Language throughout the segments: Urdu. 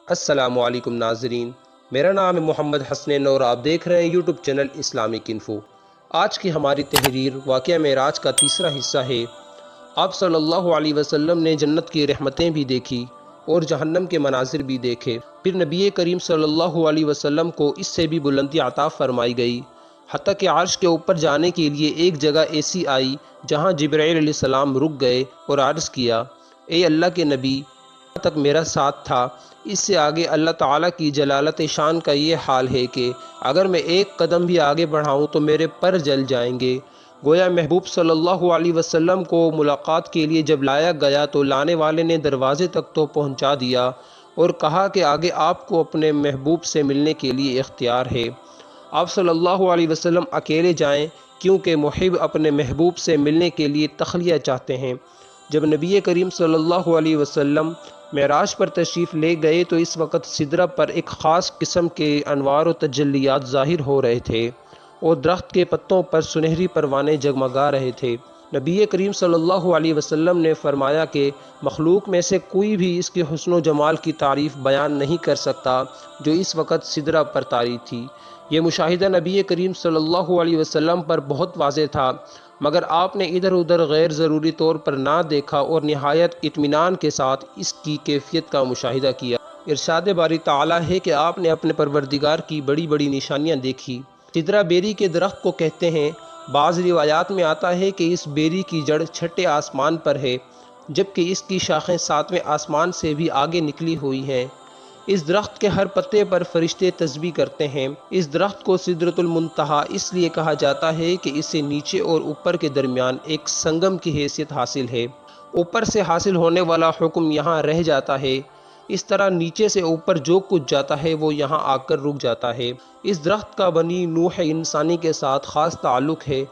السلام علیکم ناظرین، میرا نام ہے محمد حسنین اور آپ دیکھ رہے ہیں یوٹیوب چینل اسلامک انفو۔ آج کی ہماری تحریر واقعہ معراج کا تیسرا حصہ ہے۔ آپ صلی اللہ علیہ وسلم نے جنت کی رحمتیں بھی دیکھی اور جہنم کے مناظر بھی دیکھے۔ پھر نبی کریم صلی اللہ علیہ وسلم کو اس سے بھی بلندی عطا فرمائی گئی، حتیٰ کہ عرش کے اوپر جانے کے لیے ایک جگہ ایسی آئی جہاں جبرائیل علیہ السلام رک گئے اور عرض کیا، اے اللہ کے نبی، تک میرا ساتھ تھا، اس سے آگے اللہ تعالیٰ کی جلالت شان کا یہ حال ہے کہ اگر میں ایک قدم بھی آگے بڑھاؤں تو میرے پر جل جائیں گے۔ گویا محبوب صلی اللہ علیہ وسلم کو ملاقات کے لیے جب لایا گیا تو لانے والے نے دروازے تک تو پہنچا دیا اور کہا کہ آگے آپ کو اپنے محبوب سے ملنے کے لیے اختیار ہے۔ آپ صلی اللہ علیہ وسلم اکیلے جائیں، کیونکہ محب اپنے محبوب سے ملنے کے لیے تخلیہ چاہتے ہیں۔ جب نبی کریم صلی اللہ علیہ وسلم معراج پر تشریف لے گئے تو اس وقت سدرہ پر ایک خاص قسم کے انوار و تجلیات ظاہر ہو رہے تھے اور درخت کے پتوں پر سنہری پروانے جگمگا رہے تھے۔ نبی کریم صلی اللہ علیہ وسلم نے فرمایا کہ مخلوق میں سے کوئی بھی اس کے حسن و جمال کی تعریف بیان نہیں کر سکتا جو اس وقت سدرہ پر طاری تھی۔ یہ مشاہدہ نبی کریم صلی اللہ علیہ وسلم پر بہت واضح تھا، مگر آپ نے ادھر ادھر غیر ضروری طور پر نہ دیکھا اور نہایت اطمینان کے ساتھ اس کی کیفیت کا مشاہدہ کیا۔ ارشاد باری تعالیٰ ہے کہ آپ نے اپنے پروردگار کی بڑی بڑی نشانیاں دیکھی۔ سدرہ بیری کے درخت کو کہتے ہیں۔ بعض روایات میں آتا ہے کہ اس بیری کی جڑ چھٹے آسمان پر ہے، جبکہ اس کی شاخیں ساتویں آسمان سے بھی آگے نکلی ہوئی ہیں۔ اس درخت کے ہر پتے پر فرشتے تسبیح کرتے ہیں۔ اس درخت کو سدرۃ المنتہا اس لیے کہا جاتا ہے کہ اسے نیچے اور اوپر کے درمیان ایک سنگم کی حیثیت حاصل ہے۔ اوپر سے حاصل ہونے والا حکم یہاں رہ جاتا ہے، اس طرح نیچے سے اوپر جو کچھ جاتا ہے وہ یہاں آ کر رک جاتا ہے۔ اس درخت کا بنی نوح انسانی کے ساتھ خاص تعلق ہے،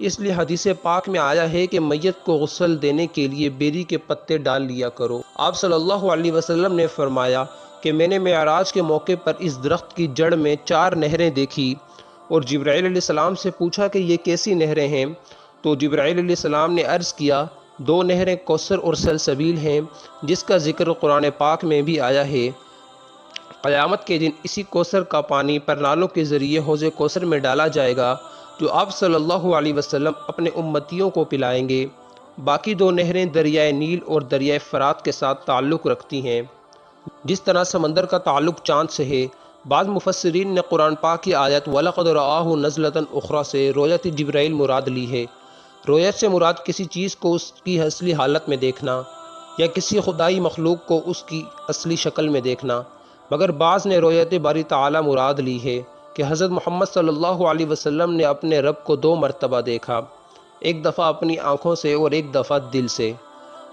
اس لیے حدیث پاک میں آیا ہے کہ میت کو غسل دینے کے لیے بیری کے پتے ڈال لیا کرو۔ آپ صلی اللہ علیہ وسلم نے فرمایا کہ میں نے معراج کے موقع پر اس درخت کی جڑ میں 4 نہریں دیکھی اور جبرائیل علیہ السلام سے پوچھا کہ یہ کیسی نہریں ہیں؟ تو جبرائیل علیہ السلام نے عرض کیا، 2 نہریں کوثر اور سلسبیل ہیں، جس کا ذکر قرآن پاک میں بھی آیا ہے۔ قیامت کے دن اسی کوثر کا پانی پرنالوں کے ذریعے حوض کوثر میں ڈالا جائے گا، جو آپ صلی اللہ علیہ وسلم اپنے امتیوں کو پلائیں گے۔ باقی 2 نہریں دریائے نیل اور دریائے فرات کے ساتھ تعلق رکھتی ہیں، جس طرح سمندر کا تعلق چاند سے ہے۔ بعض مفسرین نے قرآن پاک کی آیت وَلَقَدْ رَآهُ نَزْلَةً أُخْرَىٰ سے رویت جبرائیل مراد لی ہے۔ رویت سے مراد کسی چیز کو اس کی اصلی حالت میں دیکھنا یا کسی خدائی مخلوق کو اس کی اصلی شکل میں دیکھنا، مگر بعض نے رویت باری تعالیٰ مراد لی ہے کہ حضرت محمد صلی اللہ علیہ وسلم نے اپنے رب کو 2 مرتبہ دیکھا، ایک دفعہ اپنی آنکھوں سے اور ایک دفعہ دل سے۔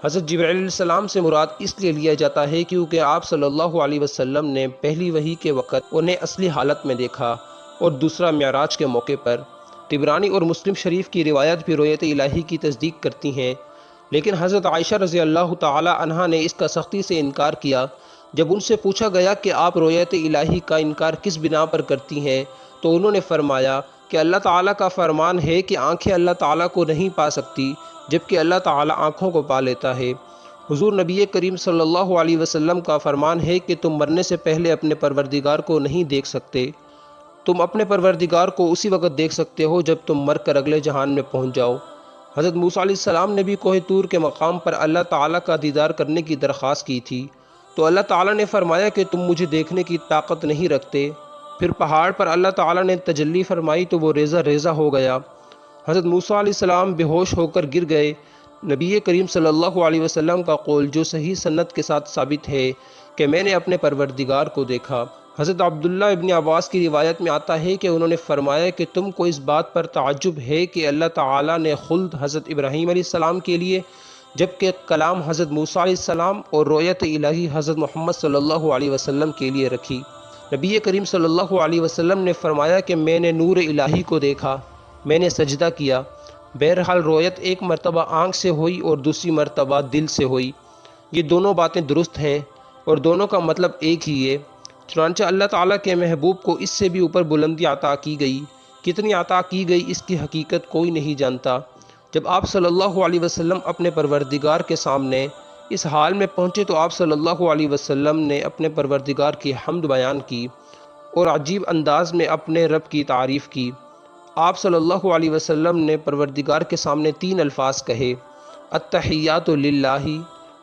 حضرت جبرائیل علیہ السلام سے مراد اس لیے لیا جاتا ہے کیونکہ آپ صلی اللہ علیہ وسلم نے پہلی وحی کے وقت انہیں اصلی حالت میں دیکھا اور دوسرا معراج کے موقع پر۔ طبرانی اور مسلم شریف کی روایت بھی رویت الہی کی تصدیق کرتی ہیں، لیکن حضرت عائشہ رضی اللہ تعالی عنہا نے اس کا سختی سے انکار کیا۔ جب ان سے پوچھا گیا کہ آپ رویت الہی کا انکار کس بنا پر کرتی ہیں تو انہوں نے فرمایا کہ اللہ تعالیٰ کا فرمان ہے کہ آنکھیں اللہ تعالیٰ کو نہیں پا سکتی، جبکہ اللہ تعالیٰ آنکھوں کو پا لیتا ہے۔ حضور نبی کریم صلی اللہ علیہ وسلم کا فرمان ہے کہ تم مرنے سے پہلے اپنے پروردگار کو نہیں دیکھ سکتے، تم اپنے پروردگار کو اسی وقت دیکھ سکتے ہو جب تم مر کر اگلے جہان میں پہنچ جاؤ۔ حضرت موسیٰ علیہ السلام نے بھی کوہ طور کے مقام پر اللہ تعالیٰ کا دیدار کرنے کی درخواست کی تھی، تو اللہ تعالیٰ نے فرمایا کہ تم مجھے دیکھنے کی طاقت نہیں رکھتے۔ پھر پہاڑ پر اللہ تعالیٰ نے تجلی فرمائی تو وہ ریزہ ریزہ ہو گیا۔ حضرت موسیٰ علیہ السلام بے ہوش ہو کر گر گئے۔ نبی کریم صلی اللہ علیہ وسلم کا قول جو صحیح سند کے ساتھ ثابت ہے کہ میں نے اپنے پروردگار کو دیکھا۔ حضرت عبداللہ ابن عباس کی روایت میں آتا ہے کہ انہوں نے فرمایا کہ تم کو اس بات پر تعجب ہے کہ اللہ تعالیٰ نے خلد حضرت ابراہیم علیہ السلام کے لیے، جبکہ کلام حضرت موسیٰ علیہ السلام اور رویت الہی حضرت محمد صلی اللہ علیہ وسلم کے لیے رکھی۔ نبی کریم صلی اللہ علیہ وسلم نے فرمایا کہ میں نے نور الہی کو دیکھا، میں نے سجدہ کیا۔ بہرحال رویت ایک مرتبہ آنکھ سے ہوئی اور دوسری مرتبہ دل سے ہوئی۔ یہ دونوں باتیں درست ہیں اور دونوں کا مطلب ایک ہی ہے۔ چنانچہ اللہ تعالیٰ کے محبوب کو اس سے بھی اوپر بلندی عطا کی گئی۔ کتنی عطا کی گئی اس کی حقیقت کوئی نہیں جانتا۔ جب آپ صلی اللہ علیہ وسلم اپنے پروردگار کے سامنے اس حال میں پہنچے تو آپ صلی اللہ علیہ وسلم نے اپنے پروردگار کی حمد بیان کی اور عجیب انداز میں اپنے رب کی تعریف کی۔ آپ صلی اللہ علیہ وسلم نے پروردگار کے سامنے 3 الفاظ کہے: التحیات للہ،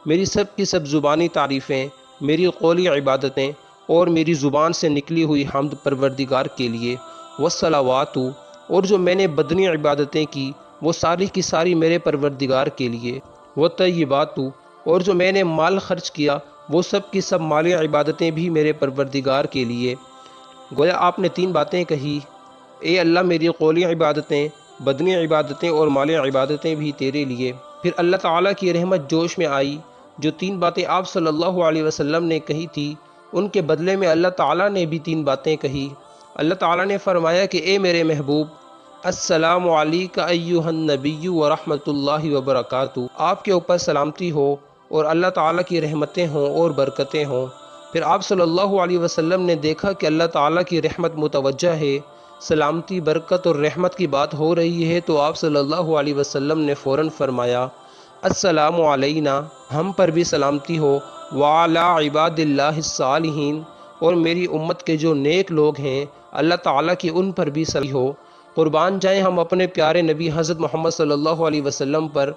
میری سب کی سب زبانی تعریفیں، میری قولی عبادتیں اور میری زبان سے نکلی ہوئی حمد پروردگار کے لیے، والصلوات، اور جو میں نے بدنی عبادتیں کی وہ ساری کی ساری میرے پروردگار کے لیے، والطیبات، اور جو میں نے مال خرچ کیا وہ سب کی سب مالی عبادتیں بھی میرے پروردگار کے لیے۔ گویا آپ نے 3 باتیں کہی: اے اللہ میری قولی عبادتیں، بدنی عبادتیں اور مالی عبادتیں بھی تیرے لیے۔ پھر اللہ تعالیٰ کی رحمت جوش میں آئی۔ جو 3 باتیں آپ صلی اللہ علیہ وسلم نے کہی تھی ان کے بدلے میں اللہ تعالیٰ نے بھی 3 باتیں کہی۔ اللہ تعالیٰ نے فرمایا کہ اے میرے محبوب، السلام علیک ایھا النبی ورحمۃ اللہ وبرکاتہ، آپ کے اوپر سلامتی ہو اور اللہ تعالیٰ کی رحمتیں ہوں اور برکتیں ہوں۔ پھر آپ صلی اللہ علیہ وسلم نے دیکھا کہ اللہ تعالیٰ کی رحمت متوجہ ہے، سلامتی، برکت اور رحمت کی بات ہو رہی ہے، تو آپ صلی اللہ علیہ وسلم نے فوراً فرمایا: السلام علینا، ہم پر بھی سلامتی ہو، وعلی عباد اللہ الصالحین، اور میری امت کے جو نیک لوگ ہیں اللہ تعالیٰ کی ان پر بھی سلامتی ہو۔ قربان جائیں ہم اپنے پیارے نبی حضرت محمد صلی اللہ علیہ وسلم پر،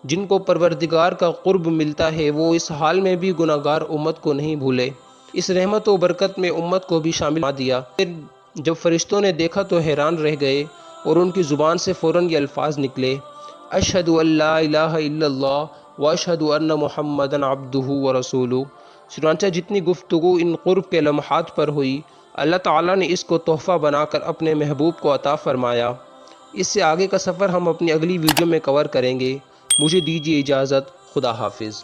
جن کو پروردگار کا قرب ملتا ہے، وہ اس حال میں بھی گناہگار امت کو نہیں بھولے، اس رحمت و برکت میں امت کو بھی شامل کر دیا۔ پھر جب فرشتوں نے دیکھا تو حیران رہ گئے اور ان کی زبان سے فوراً یہ الفاظ نکلے: اشہد ان لا الہ الا اللہ واشہد ان محمدًا عبدہ ورسولہ۔ چنانچہ جتنی گفتگو ان قرب کے لمحات پر ہوئی، اللہ تعالیٰ نے اس کو تحفہ بنا کر اپنے محبوب کو عطا فرمایا۔ اس سے آگے کا سفر ہم اپنی اگلی ویڈیو میں کور کریں گے۔ مجھے دیجیے اجازت، خدا حافظ۔